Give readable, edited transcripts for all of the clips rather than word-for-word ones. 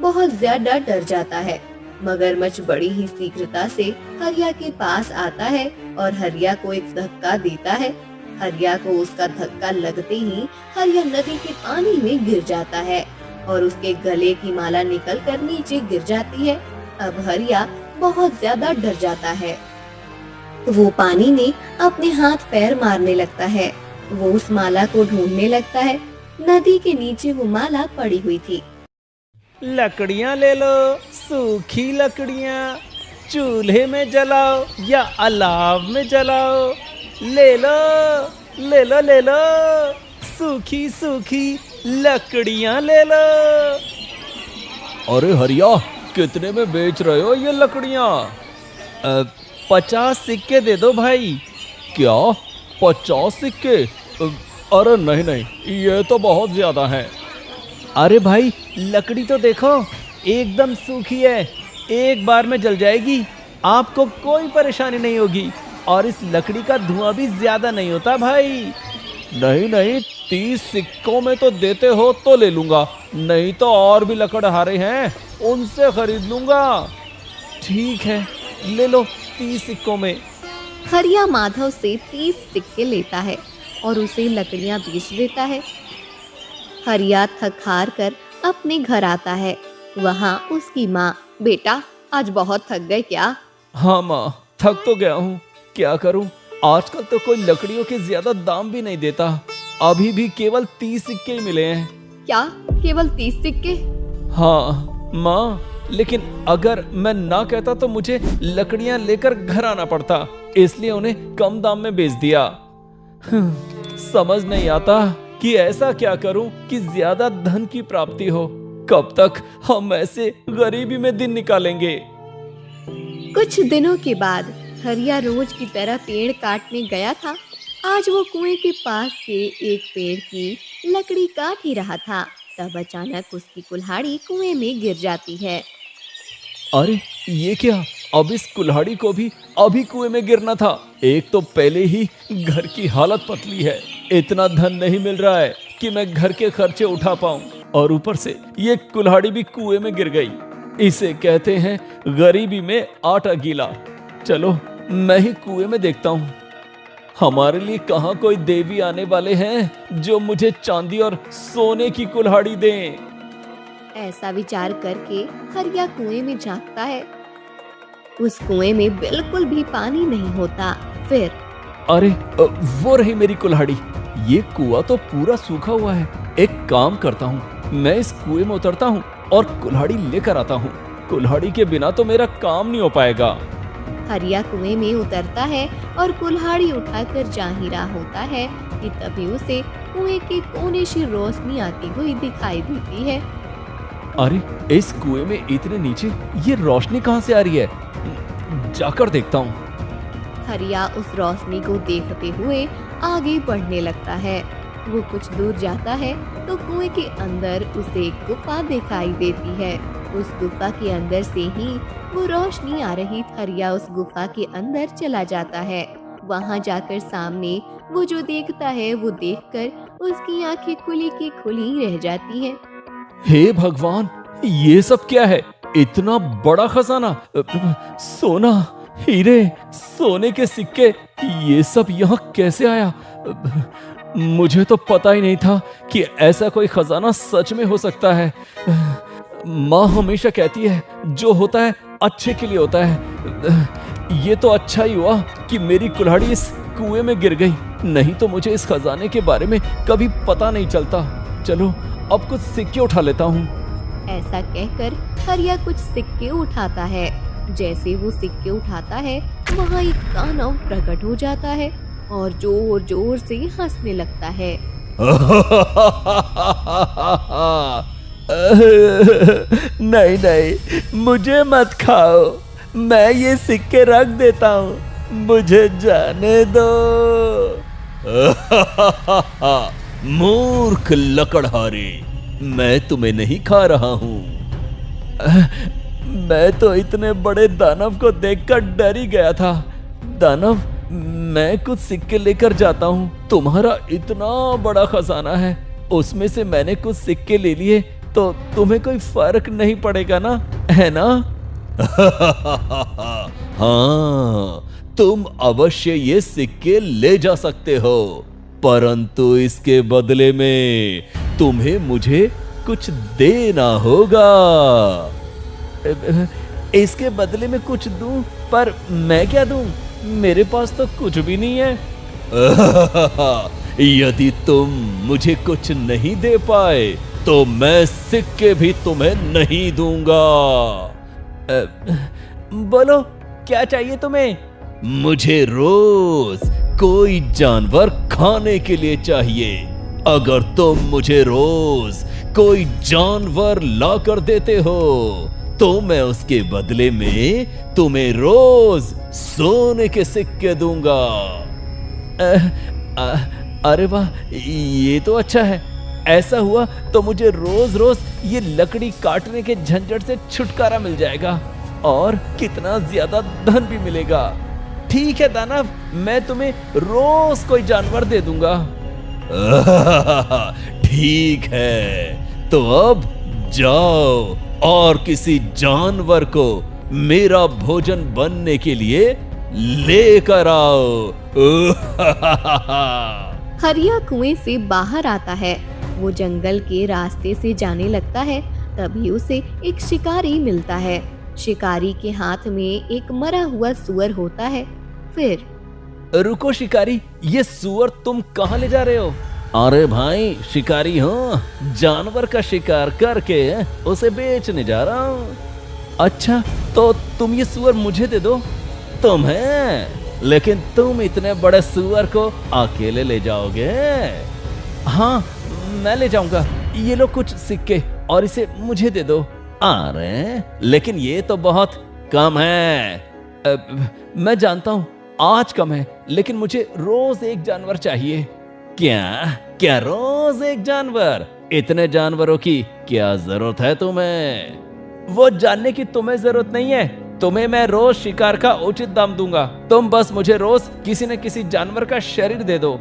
बहुत ज्यादा डर जाता है। मगरमच्छ बड़ी ही शीघ्रता से हरिया के पास आता है और हरिया को एक धक्का देता है। हरिया को उसका धक्का लगते ही हरिया नदी के पानी में गिर जाता है और उसके गले की माला निकलकर नीचे गिर जाती है। अब हरिया बहुत ज्यादा डर जाता है। वो पानी में अपने हाथ पैर मारने लगता है। वो उस माला को ढूंढने लगता है। नदी के नीचे वो माला पड़ी हुई थी। लकड़ियाँ ले लो, सूखी लकड़ियाँ, चूल्हे में जलाओ या अलाव में जलाओ। ले लो ले लो ले लो, सूखी सूखी लकड़ियाँ ले लो। अरे हरिया, कितने में बेच रहे हो ये लकड़ियाँ? 50 सिक्के दे दो भाई। क्या 50 सिक्के? अरे नहीं नहीं, ये तो बहुत ज्यादा है। अरे भाई लकड़ी तो देखो, एकदम सूखी है, एक बार में जल जाएगी, आपको कोई परेशानी नहीं होगी और इस लकड़ी का धुआं भी ज्यादा नहीं होता भाई। नहीं नहीं, 30 सिक्कों में तो देते हो तो ले लूंगा, नहीं तो और भी लकड़हारे हैं उनसे खरीद लूंगा। ठीक है, ले लो 30 सिक्कों में। हरिया माधव से 30 सिक्के लेता है और उसे लकड़ियां बेच देता है। हरिया थक हार कर अपने घर आता है। वहाँ उसकी माँ, बेटा आज बहुत थक गए क्या? हाँ माँ, थक तो गया हूँ, क्या करूँ, आजकल तो कोई लकड़ियों के ज्यादा दाम भी नहीं देता, अभी भी केवल 30 सिक्के ही मिले हैं। क्या केवल 30 सिक्के? हाँ माँ, लेकिन अगर मैं ना कहता तो मुझे लकड़ियाँ लेकर घर आना पड़ता, इसलिए उन्हें कम दाम में बेच दिया। समझ नहीं आता कि ऐसा क्या करूं कि ज्यादा धन की प्राप्ति हो। कब तक हम ऐसे गरीबी में दिन निकालेंगे? कुछ दिनों के बाद हरिया रोज की तरह पेड़ काटने गया था। आज वो कुएं के पास के एक पेड़ की लकड़ी काट ही रहा था, तब अचानक उसकी कुल्हाड़ी कुएं में गिर जाती है। अरे ये क्या, अब इस कुल्हाड़ी को भी अभी कुएं में गिरना था। एक तो पहले ही घर की हालत पतली है, इतना धन नहीं मिल रहा है कि मैं घर के खर्चे उठा पाऊं, और ऊपर से ये कुल्हाड़ी भी कुएं में गिर गई। इसे कहते हैं गरीबी में आटा गीला। चलो मैं ही कुएं में देखता हूँ, हमारे लिए कहाँ कोई देवी आने वाले हैं जो मुझे चांदी और सोने की कुल्हाड़ी दें। ऐसा विचार करके हरिया कुएं में झांकता है। उस कुएं में बिल्कुल भी पानी नहीं होता। फिर अरे वो रही मेरी कुल्हाड़ी। ये कुआं तो पूरा सूखा हुआ है। एक काम करता हूँ, मैं इस कुएं में उतरता हूँ और कुल्हाड़ी लेकर आता हूँ। कुल्हाड़ी के बिना तो मेरा काम नहीं हो पाएगा। हरिया कुएं में उतरता है और कुल्हाड़ी उठाकर जा ही रहा होता है कि तभी उसे कुएं के कोने से रोशनी आती हुई दिखाई देती है। अरे इस कुएं में इतने नीचे ये रोशनी कहाँ से आ रही है? जाकर देखता हूँ। हरिया उस रोशनी को देखते हुए आगे बढ़ने लगता है। वो कुछ दूर जाता है तो कुएं के अंदर उसे एक गुफा दिखाई देती है। उस गुफा के अंदर से ही वो रोशनी आ रही। हरिया उस गुफा के अंदर चला जाता है। वहाँ जाकर सामने वो जो देखता है वो देखकर उसकी आंखें खुली की खुली रह जाती हैं। हे भगवान, ये सब क्या है? इतना बड़ा खजाना, सोना, हीरे, सोने के सिक्के, ये सब यहाँ कैसे आया? मुझे तो पता ही नहीं था कि ऐसा कोई खजाना सच में हो सकता है। माँ हमेशा कहती है जो होता है अच्छे के लिए होता है। ये तो अच्छा ही हुआ कि मेरी कुल्हाड़ी इस कुएं में गिर गई, नहीं तो मुझे इस खजाने के बारे में कभी पता नहीं चलता। चलो अब कुछ सिक्के उठा लेता हूँ। ऐसा कहकर हरिया कुछ सिक्के उठाता है। जैसे वो सिक्के उठाता है वहाँ एक दानव प्रकट हो जाता है और जोर जोर से हंसने लगता है। नहीं नहीं, मुझे मत खाओ, मैं ये सिक्के रख देता हूँ, मुझे जाने दो। मूर्ख लकड़हारे, मैं तुम्हें नहीं खा रहा हूँ। मैं तो इतने बड़े दानव को देखकर डर ही गया था। दानव, मैं कुछ सिक्के लेकर जाता हूँ। तुम्हारा इतना बड़ा खजाना है, उसमें से मैंने कुछ सिक्के ले लिए तो तुम्हें कोई फर्क नहीं पड़ेगा ना, है ना? हाँ, तुम अवश्य ये सिक्के ले जा सकते हो, परंतु इसके बदले में तुम्हें मुझे कुछ देना होगा। इसके बदले में कुछ दूं? पर मैं क्या दूं? मेरे पास तो कुछ भी नहीं है। यदि तुम मुझे कुछ नहीं दे पाए तो मैं सिक्के भी तुम्हें नहीं दूंगा। बोलो, क्या चाहिए तुम्हें? मुझे रोज कोई जानवर खाने के लिए चाहिए। अगर तुम मुझे रोज कोई जानवर ला कर देते हो तो मैं उसके बदले में तुम्हें रोज सोने के सिक्के दूंगा। अरे वाह, ये तो अच्छा है। ऐसा हुआ तो मुझे रोज रोज ये लकड़ी काटने के झंझट से छुटकारा मिल जाएगा और कितना ज्यादा धन भी मिलेगा। ठीक है दानव, मैं तुम्हें रोज कोई जानवर दे दूंगा। ठीक है, तो अब जाओ और किसी जानवर को मेरा भोजन बनने के लिए लेकर आओ। हरिया कुएं से बाहर आता है। वो जंगल के रास्ते से जाने लगता है। तभी उसे एक शिकारी मिलता है। शिकारी के हाथ में एक मरा हुआ सुअर होता है। फिर रुको शिकारी, ये सुअर तुम कहाँ ले जा रहे हो? अरे भाई, शिकारी हूँ, जानवर का शिकार करके उसे बेचने जा रहा हूँ। अच्छा, तो तुम ये सुअर मुझे दे दो। तुम्हें? लेकिन तुम इतने बड़े सुअर को अकेले ले जाओगे? हाँ, मैं ले जाऊंगा। ये लो कुछ सिक्के और इसे मुझे दे दो। अरे लेकिन ये तो बहुत कम है। मैं जानता हूँ आज कम है, लेकिन मुझे रोज एक जानवर चाहिए। क्या रोज एक जानवर? इतने जानवरों की क्या जरूरत है तुम्हें? वो जानने की तुम्हें जरूरत नहीं है। तुम्हें मैं रोज शिकार का उचित दाम दूंगा। तुम बस मुझे रोज किसी न किसी जानवर का शरीर दे दो।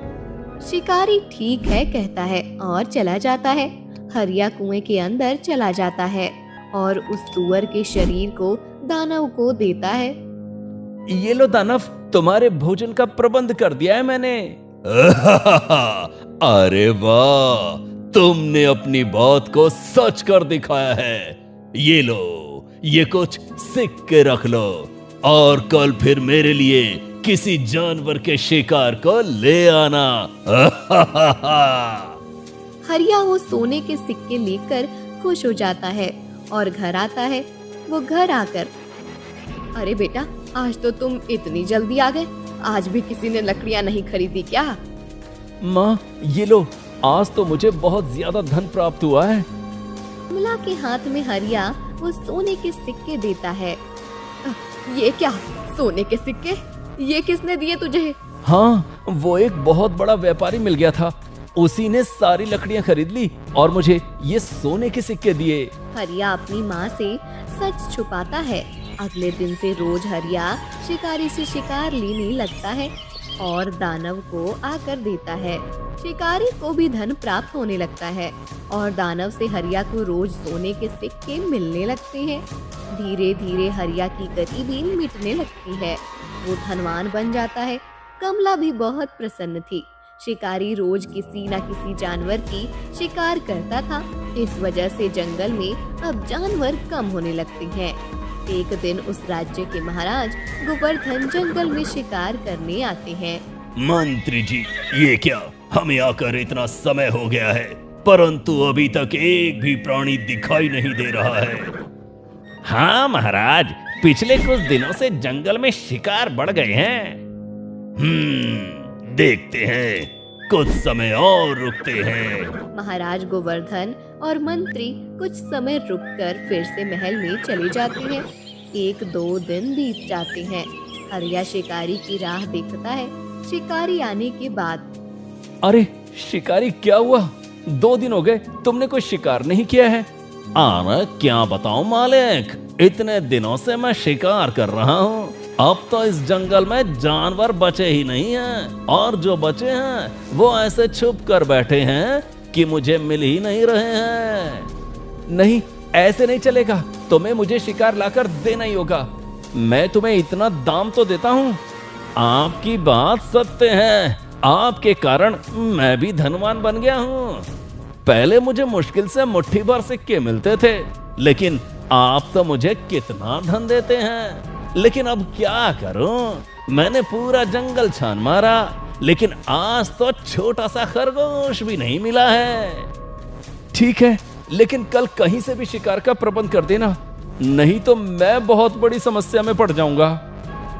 शिकारी ठीक है कहता है और चला जाता है। हरिया कुएं के अंदर चला जाता है और उस सुअर के शरीर को दानव को देता है। ये लो दानव, तुम्हारे भोजन का प्रबंध कर दिया है मैंने। अरे वाह, तुमने अपनी बात को सच कर दिखाया है। ये लो, ये कुछ सिक्के रख लो और कल फिर मेरे लिए किसी जानवर के शिकार को ले आना। हरिया वो सोने के सिक्के लेकर खुश हो जाता है और घर आता है। वो घर आकर, अरे बेटा, आज तो तुम इतनी जल्दी आ गए। आज भी किसी ने लकड़ियां नहीं खरीदी क्या? माँ, ये लो, आज तो मुझे बहुत ज्यादा धन प्राप्त हुआ है। कमला के हाथ में हरिया वो सोने के सिक्के देता है। ये क्या, सोने के सिक्के? ये किसने दिए तुझे? हाँ, वो एक बहुत बड़ा व्यापारी मिल गया था। उसी ने सारी लकड़ियां खरीद ली और मुझे ये सोने के सिक्के दिए। हरिया अपनी माँ से सच छुपाता है। अगले दिन से रोज हरिया शिकारी से शिकार लेने लगता है और दानव को आकर देता है। शिकारी को भी धन प्राप्त होने लगता है और दानव से हरिया को रोज सोने के सिक्के मिलने लगते हैं। धीरे धीरे हरिया की गरीबी मिटने लगती है। वो धनवान बन जाता है। कमला भी बहुत प्रसन्न थी। शिकारी रोज किसी न किसी जानवर की शिकार करता था। इस वजह से जंगल में अब जानवर कम होने लगते हैं। एक दिन उस राज्य के महाराज गोवर्धन जंगल में शिकार करने आते हैं। मंत्री जी, ये क्या, हमें आकर इतना समय हो गया है, परंतु अभी तक एक भी प्राणी दिखाई नहीं दे रहा है। हाँ महाराज, पिछले कुछ दिनों से जंगल में शिकार बढ़ गए हैं। देखते हैं, कुछ समय और रुकते हैं। महाराज गोवर्धन और मंत्री कुछ समय रुककर फिर से महल में चले जाते हैं। 1-2 दिन बीत जाते हैं। हरिया शिकारी की राह देखता है। शिकारी आने के बाद, अरे शिकारी, क्या हुआ? 2 दिन हो गए, तुमने कोई शिकार नहीं किया है। अरे क्या बताऊं मालिक, इतने दिनों से मैं शिकार कर रहा हूँ। अब तो इस जंगल में जानवर बचे ही नहीं हैं, और जो बचे हैं वो ऐसे छुप कर बैठे हैं कि मुझे मिल ही नहीं रहे हैं। नहीं, ऐसे नहीं चलेगा। तुम्हें मुझे शिकार लाकर देना ही होगा। मैं तुम्हें इतना दाम तो देता हूँ। आपकी बात सत्य है, आपके कारण मैं भी धनवान बन गया हूँ। पहले मुझे मुश्किल से मुट्ठी भर सिक्के मिलते थे, लेकिन आप तो मुझे कितना धन देते हैं। लेकिन अब क्या करूं? मैंने पूरा जंगल छान मारा, लेकिन आज तो छोटा सा खरगोश भी नहीं मिला है। ठीक है, लेकिन कल कहीं से भी शिकार का प्रबंध कर देना, नहीं तो मैं बहुत बड़ी समस्या में पड़ जाऊंगा।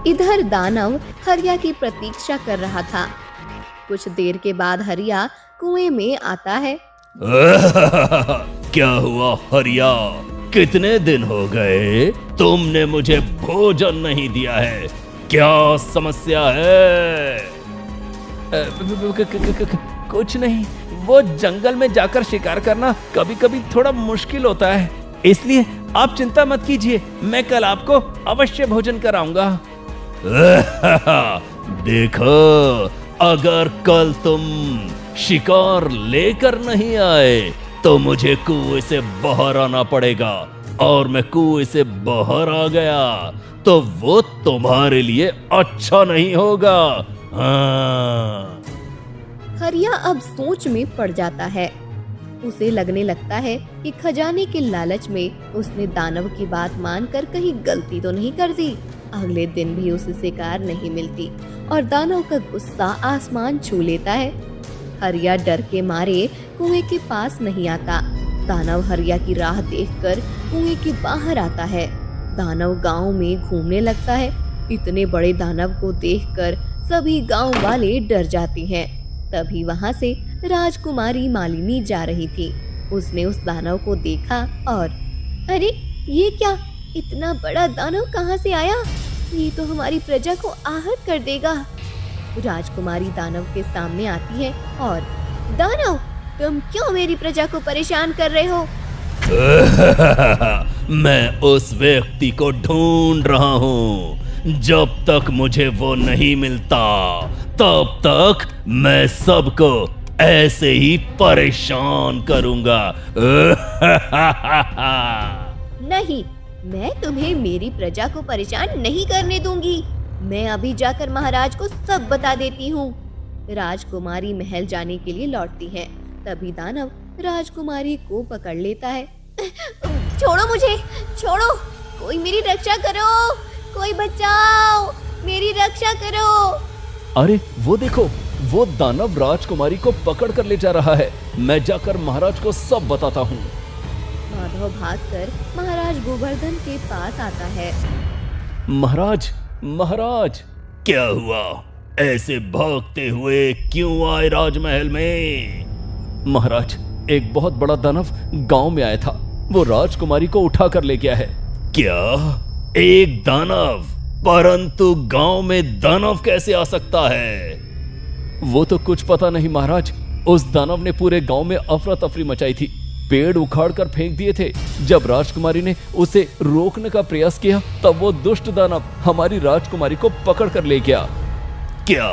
इधर दानव हरिया की प्रतीक्षा कर रहा था। कुछ देर के बाद हरिया कुएं में आता है। क्या हुआ हरिया? कितने दिन हो गए तुमने मुझे भोजन नहीं दिया है? क्या समस्या है? कुछ नहीं, वो जंगल में जाकर शिकार करना कभी कभी थोड़ा मुश्किल होता है, इसलिए आप चिंता मत कीजिए, मैं कल आपको अवश्य भोजन कराऊंगा। देखो, अगर कल तुम शिकार लेकर नहीं आए तो मुझे कुएं से बाहर आना पड़ेगा, और मैं कुएं से बाहर आ गया तो वो तुम्हारे लिए अच्छा नहीं होगा। हाँ। हरिया अब सोच में पड़ जाता है। उसे लगने लगता है कि खजाने के लालच में उसने दानव की बात मानकर कहीं गलती तो नहीं कर दी। अगले दिन भी उसे शिकार नहीं मिलती और दानव का गुस्सा आसमान छू लेता है। हरिया डर के मारे कुएं के पास नहीं आता। दानव हरिया की राह देखकर कुएं के बाहर आता है। दानव गांव में घूमने लगता है। इतने बड़े दानव को देखकर सभी गांव वाले डर जाते हैं। तभी वहां से राजकुमारी मालिनी जा रही थी। उसने उस दानव को देखा और अरे ये क्या, इतना बड़ा दानव कहाँ से आया? ये तो हमारी प्रजा को आहत कर देगा। राजकुमारी दानव के सामने आती है और दानव, तुम क्यों मेरी प्रजा को परेशान कर रहे हो? मैं उस व्यक्ति को ढूंढ रहा हूँ। जब तक मुझे वो नहीं मिलता तब तक मैं सबको ऐसे ही परेशान करूंगा। नहीं, मैं तुम्हें मेरी प्रजा को परेशान नहीं करने दूंगी। मैं अभी जाकर महाराज को सब बता देती हूँ। राजकुमारी महल जाने के लिए लौटती है। तभी दानव राजकुमारी को पकड़ लेता है। छोड़ो मुझे, छोड़ो, कोई मेरी रक्षा करो, कोई बचाओ, मेरी रक्षा करो। अरे वो देखो, वो दानव राजकुमारी को पकड़ कर ले जा रहा है। मैं जाकर महाराज को सब बताता हूँ। माधव भागकर महाराज गोवर्धन के पास आता है। महाराज, महाराज। क्या हुआ? ऐसे भागते हुए क्यों आए राजमहल में? महाराज, एक बहुत बड़ा दानव गांव में आया था। वो राजकुमारी को उठा कर ले गया है। क्या? एक दानव? परंतु गांव में दानव कैसे आ सकता है? वो तो कुछ पता नहीं महाराज। उस दानव ने पूरे गांव में अफरा तफरी मचाई थी। पेड़ उखाड़ कर फेंक दिए थे। जब राजकुमारी ने उसे रोकने का प्रयास किया तब वो दुष्ट दानव हमारी राजकुमारी को पकड़ कर ले गया। क्या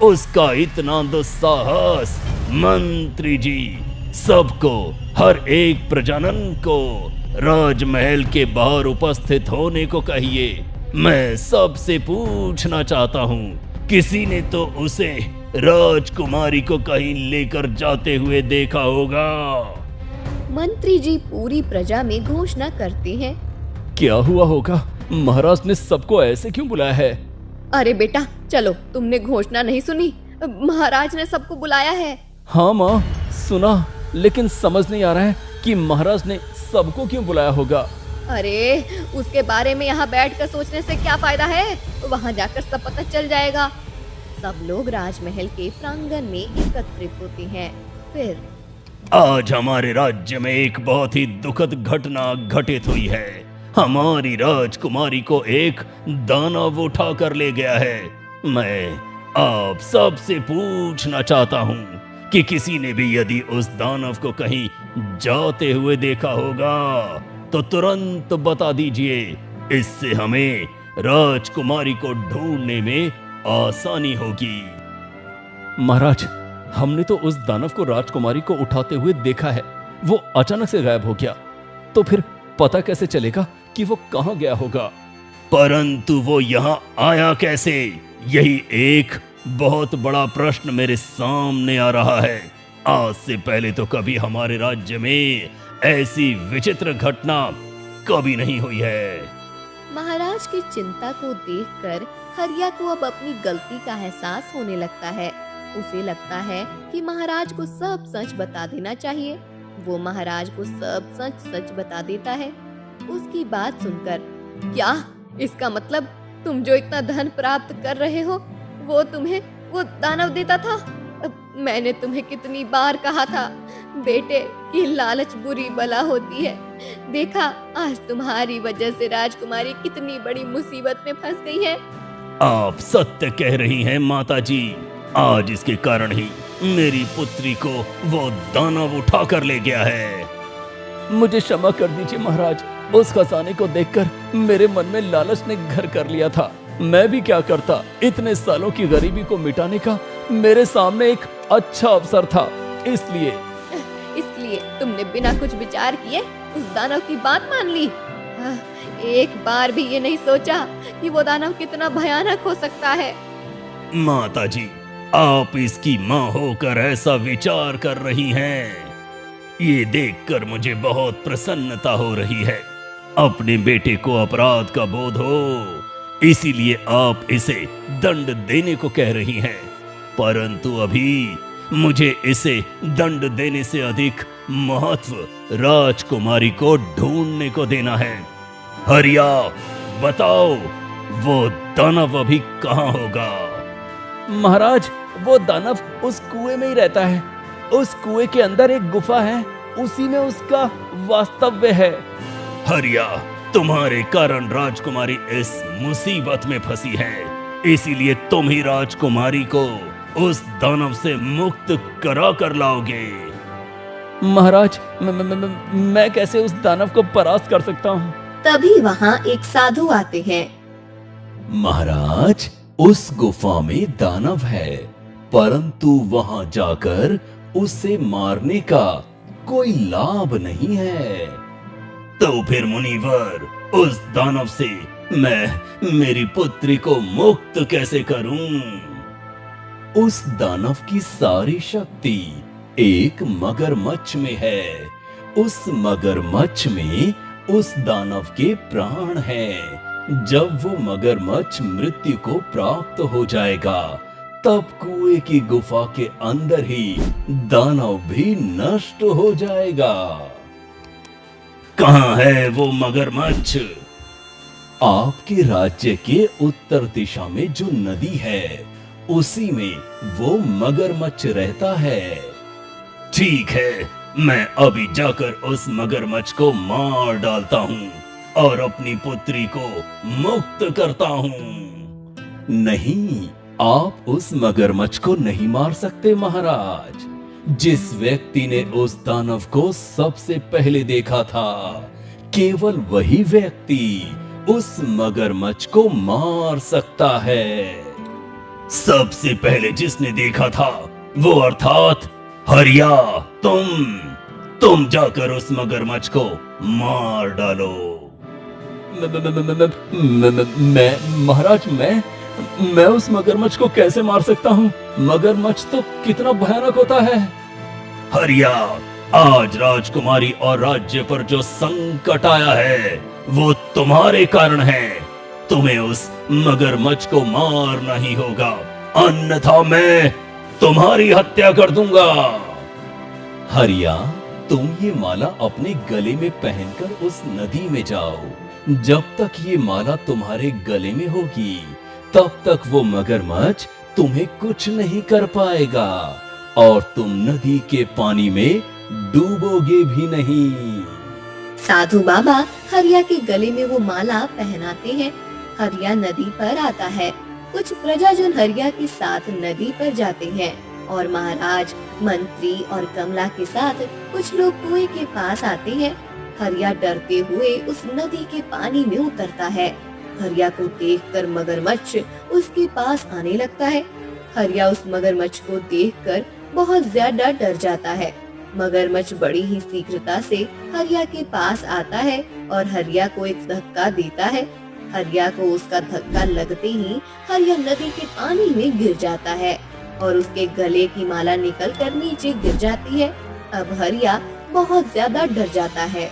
उसका इतना दुस्साहस? मंत्री जी, सबको, हर एक प्रजानन को राजमहल के बाहर उपस्थित होने को कहिए। मैं सबसे पूछना चाहता हूँ, किसी ने तो उसे राजकुमारी को कहीं लेकर जाते हुए देखा होगा। मंत्री जी पूरी प्रजा में घोषणा करते हैं। क्या हुआ होगा? महाराज ने सबको ऐसे क्यों बुलाया है? अरे बेटा, चलो, तुमने घोषणा नहीं सुनी? महाराज ने सबको बुलाया है। हाँ माँ, सुना, लेकिन समझ नहीं आ रहा है कि महाराज ने सबको क्यों बुलाया होगा। अरे उसके बारे में यहाँ बैठकर सोचने से क्या फायदा है? वहाँ जाकर सब पता चल जाएगा। सब लोग राजमहल के प्रांगण में एकत्रित होते हैं। फिर आज हमारे राज्य में एक बहुत ही दुखद घटना घटित हुई है। हमारी राजकुमारी को एक दानव उठा कर ले गया है। मैं आप सबसे पूछना चाहता हूँ कि किसी ने भी यदि उस दानव को कहीं जाते हुए देखा होगा तो तुरंत बता दीजिए। इससे हमें राजकुमारी को ढूंढने में आसानी होगी। महाराज, हमने तो उस दानव को राजकुमारी को उठाते हुए देखा है। वो अचानक से गायब हो गया। तो फिर पता कैसे चलेगा कि वो कहाँ गया होगा? परंतु वो यहाँ आया कैसे, यही एक बहुत बड़ा प्रश्न मेरे सामने आ रहा है। आज से पहले तो कभी हमारे राज्य में ऐसी विचित्र घटना कभी नहीं हुई है। महाराज की चिंता को देखकर हरिया को अब अपनी गलती का एहसास होने लगता है। उसे लगता है कि महाराज को सब सच बता देना चाहिए। वो महाराज को सब सच सच बता देता है। उसकी बात सुनकर, क्या इसका मतलब तुम जो इतना धन प्राप्त कर रहे हो वो तुम्हें वो दानव देता था? मैंने तुम्हें कितनी बार कहा था बेटे कि लालच बुरी बला होती है। देखा आज तुम्हारी वजह से राजकुमारी कितनी बड़ी मुसीबत में फंस गई है। आप सत्य कह रही हैं माताजी। आज इसके कारण ही मेरी पुत्री को वो दानव उठा कर ले गया है। मुझे क्षमा कर दीजिए महाराज। उस खजाने को देखकर मेरे मन में लालच ने घर कर लिया था। मैं भी क्या करता, इतने सालों की गरीबी को मिटाने का मेरे सामने एक अच्छा अवसर था। इसलिए तुमने बिना कुछ विचार किए उस दानव की बात मान ली। एक बार भी ये नहीं सोचा कि वो दानव कितना भयानक हो सकता है। माताजी, आप इसकी माँ होकर ऐसा विचार कर रही हैं, ये देखकर मुझे बहुत प्रसन्नता हो रही है। अपने बेटे को अपराध का बोध हो, इसीलिए आप इसे दंड देने को कह रही हैं। परंतु अभी मुझे इसे दंड देने से अधिक महत्व राजकुमारी को ढूंढने को देना है। हरिया, बताओ वो दानव अभी कहाँ होगा? महाराज, वो दानव उस कुएं में ही रहता है। उस कुएं के अंदर एक गुफा है, उसी में उसका वास्तव्य है। हरिया, तुम्हारे कारण राजकुमारी इस मुसीबत में फंसी है, इसीलिए तुम ही राजकुमारी को उस दानव से मुक्त करा कर लाओगे। महाराज, मैं कैसे उस दानव को परास्त कर सकता हूँ? तभी वहाँ एक साधु आते हैं। महाराज, उस गुफा में दानव है, परंतु वहां जाकर उसे मारने का कोई लाभ नहीं है। तो फिर मुनिवर, उस दानव से मैं मेरी पुत्री को मुक्त कैसे करूं? उस दानव की सारी शक्ति एक मगरमच्छ में है। उस मगरमच्छ में उस दानव के प्राण हैं। जब वो मगरमच्छ मृत्यु को प्राप्त हो जाएगा, तब कुएं की गुफा के अंदर ही दानव भी नष्ट हो जाएगा। कहाँ है वो मगरमच्छ? आपके राज्य के उत्तर दिशा में जो नदी है, उसी में वो मगरमच्छ रहता है। ठीक है, मैं अभी जाकर उस मगरमच्छ को मार डालता हूँ और अपनी पुत्री को मुक्त करता हूँ। नहीं, आप उस मगरमच्छ को नहीं मार सकते महाराज। जिस व्यक्ति ने उस दानव को सबसे पहले देखा था, केवल वही व्यक्ति उस मगरमच्छ को मार सकता है। सबसे पहले जिसने देखा था वो अर्थात हरिया, तुम जाकर उस मगरमच्छ को मार डालो। महाराज, मैं उस मगरमच्छ को कैसे मार सकता हूँ? मगरमच्छ तो कितना भयानक होता है। हरिया, आज राजकुमारी और राज्य पर जो संकट आया है वो तुम्हारे कारण है। तुम्हें उस मगरमच्छ को मारना ही होगा, अन्यथा मैं तुम्हारी हत्या कर दूंगा। हरिया, तुम ये माला अपने गले में पहनकर उस नदी में जाओ। जब तक ये माला तुम्हारे गले में होगी, तब तक वो मगरमच्छ तुम्हें कुछ नहीं कर पाएगा और तुम नदी के पानी में डूबोगे भी नहीं। साधु बाबा हरिया के गले में वो माला पहनाते हैं। हरिया नदी पर आता है। कुछ प्रजाजन हरिया के साथ नदी पर जाते हैं और महाराज, मंत्री और कमला के साथ कुछ लोग कुएं के पास आते हैं। हरिया डरते हुए उस नदी के पानी में उतरता है। हरिया को देखकर मगरमच्छ उसके पास आने लगता है। हरिया उस मगरमच्छ को देखकर बहुत ज्यादा डर जाता है। मगरमच्छ बड़ी ही शीघ्रता से हरिया के पास आता है और हरिया को एक धक्का देता है। हरिया को उसका धक्का लगते ही हरिया नदी के पानी में गिर जाता है और उसके गले की माला निकलकर नीचे गिर जाती है। अब हरिया बहुत ज्यादा डर जाता है।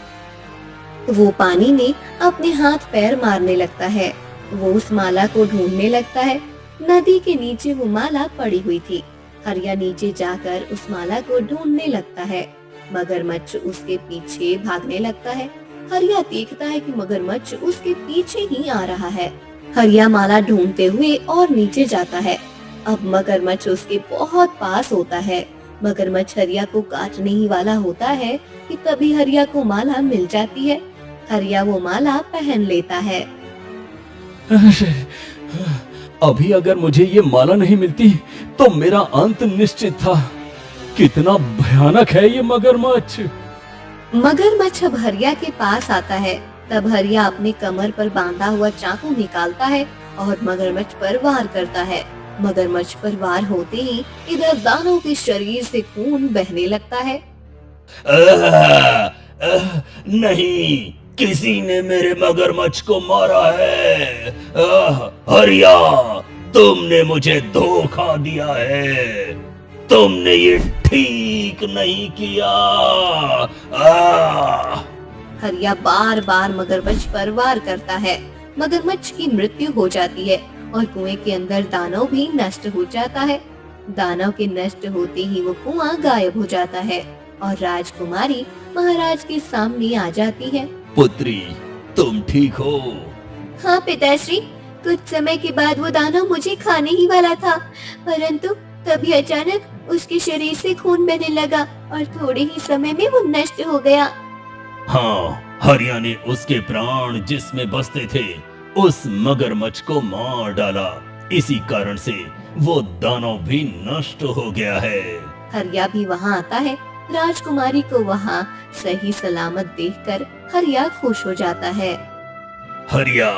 वो पानी में अपने हाथ पैर मारने लगता है। वो उस माला को ढूंढने लगता है। नदी के नीचे वो माला पड़ी हुई थी। हरिया नीचे जाकर उस माला को ढूंढने लगता है। मगरमच्छ उसके पीछे भागने लगता है। हरिया देखता है कि मगरमच्छ उसके पीछे ही आ रहा है। हरिया माला ढूंढते हुए और नीचे जाता है। अब मगरमच्छ उसके बहुत पास होता है। मगरमच्छ हरिया को काटने ही वाला होता है कि तभी हरिया को माला मिल जाती है। हरिया वो माला पहन लेता है। अभी अगर मुझे ये माला नहीं मिलती तो मेरा अंत निश्चित था। कितना भयानक है ये मगरमच्छ। मगरमच्छ अब हरिया के पास आता है। तब हरिया अपने कमर पर बांधा हुआ चाकू निकालता है और मगरमच्छ पर वार करता है। मगरमच्छ पर वार होते ही इधर दानव के शरीर से खून बहने लगता है। नहीं, किसी ने मेरे मगरमच्छ को मारा है। हरिया, तुमने मुझे धोखा दिया है। तुमने ये ठीक नहीं किया। हरिया बार बार मगरमच्छ पर वार करता है। मगरमच्छ की मृत्यु हो जाती है और कुएं के अंदर दानव भी नष्ट हो जाता है। दानव के नष्ट होते ही वो कुआं गायब हो जाता है और राजकुमारी महाराज के सामने आ जाती है। पुत्री, तुम ठीक हो? हाँ पिताश्री, कुछ समय के बाद वो दानव मुझे खाने ही वाला था, परंतु तभी अचानक उसके शरीर से खून बहने लगा और थोड़े ही समय में वो नष्ट हो गया। हाँ, हरिया ने उसके प्राण जिसमें बसते थे उस मगरमच्छ को मार डाला। इसी कारण से वो दानव भी नष्ट हो गया है। हरिया भी वहाँ आता है। राजकुमारी को वहाँ सही सलामत देखकर हरिया खुश हो जाता है। हरिया,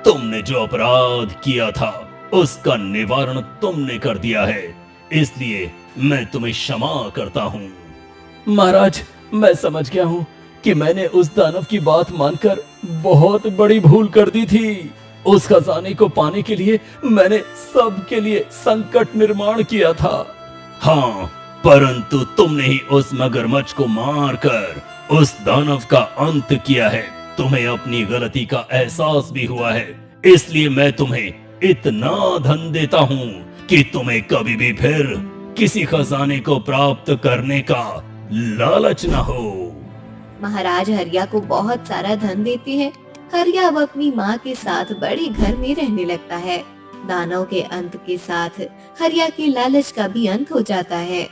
तुमने जो अपराध किया था उसका निवारण तुमने कर दिया है, इसलिए मैं तुम्हें क्षमा करता हूँ। महाराज, मैं समझ गया हूँ कि मैंने उस दानव की बात मानकर बहुत बड़ी भूल कर दी थी। उस खजाने को पाने के लिए मैंने सबके लिए संकट निर्माण किया था। हाँ, परंतु तुमने ही उस मगरमच्छ को मारकर उस दानव का अंत किया है। तुम्हें अपनी गलती का एहसास भी हुआ है, इसलिए मैं तुम्हें इतना धन देता हूँ कि तुम्हें कभी भी फिर किसी खजाने को प्राप्त करने का लालच न हो। महाराज हरिया को बहुत सारा धन देते हैं। हरिया अब अपनी माँ के साथ बड़े घर में रहने लगता है। दानव के अंत के साथ हरिया के लालच का भी अंत हो जाता है।